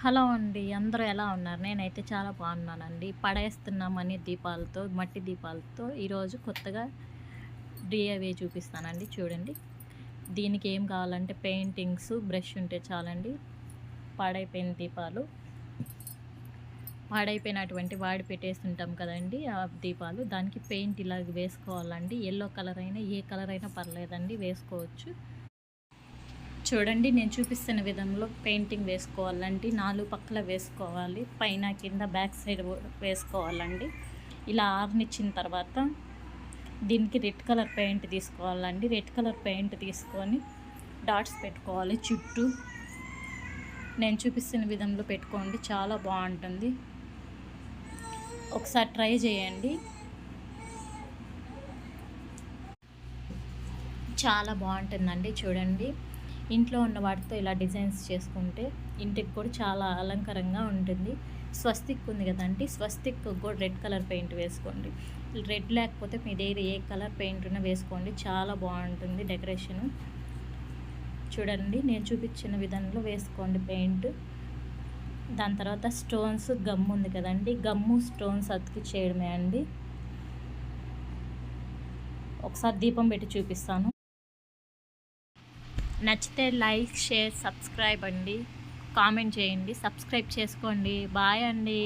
Hello అండి. అందరూ ఎలా ఉన్నారు? నేనైతే చాలా బాగున్నానండి. పడేస్తున్నామని దీపాలతో, మట్టి దీపాలతో ఈరోజు కొత్తగా డీఐవై చూపిస్తానండి. చూడండి. దీనికి ఏం కావాలంటే పెయింటింగ్స్, బ్రష్ ఉంటే చాలండి. పాడైపోయిన దీపాలు, పాడైపోయినటువంటి వాడి పెట్టేస్తుంటాం కదండి ఆ దీపాలు, దానికి పెయింట్ ఇలాగ వేసుకోవాలండి. యెల్లో కలర్ అయినా ఏ కలర్ అయినా పర్లేదండి, వేసుకోవచ్చు. చూడండి, నేను చూపిస్తున్న విధంలో పెయింటింగ్ వేసుకోవాలండి. 4 పక్కల వేసుకోవాలి, పైన కింద బ్యాక్ సైడ్ వేసుకోవాలండి. ఇలా ఆరనిచ్చిన తర్వాత దీనికి రెడ్ కలర్ పెయింట్ తీసుకోవాలండి. రెడ్ కలర్ పెయింట్ తీసుకొని డాట్స్ పెట్టుకోవాలి చుట్టూ. నేను చూపిస్తున్న విధంలో పెట్టుకోండి, చాలా బాగుంటుంది. ఒకసారి ట్రై చేయండి, చాలా బాగుంటుందండి. చూడండి, ఇంట్లో ఉన్న వాటితో ఇలా డిజైన్స్ చేసుకుంటే ఇంటికి కూడా చాలా అలంకరంగా ఉంటుంది. స్వస్తిక్ ఉంది కదండి, స్వస్తిక్ కూడా రెడ్ కలర్ పెయింట్ వేసుకోండి. రెడ్ లేకపోతే మీ దగ్గర ఏ కలర్ పెయింట్ ఉన్నా వేసుకోండి, చాలా బాగుంటుంది డెకరేషను. చూడండి, నేను చూపించిన విధంలో వేసుకోండి పెయింట్. దాని తర్వాత స్టోన్స్, గమ్ ఉంది కదండి, గమ్ము స్టోన్స్ అతికి చేయడమే అండి. ఒకసారి దీపం పెట్టి చూపిస్తాను. నచ్చితే లైక్, షేర్, సబ్స్క్రైబ్ అండి. కామెంట్ చేయండి, సబ్స్క్రైబ్ చేసుకోండి. బాయ్ అండి.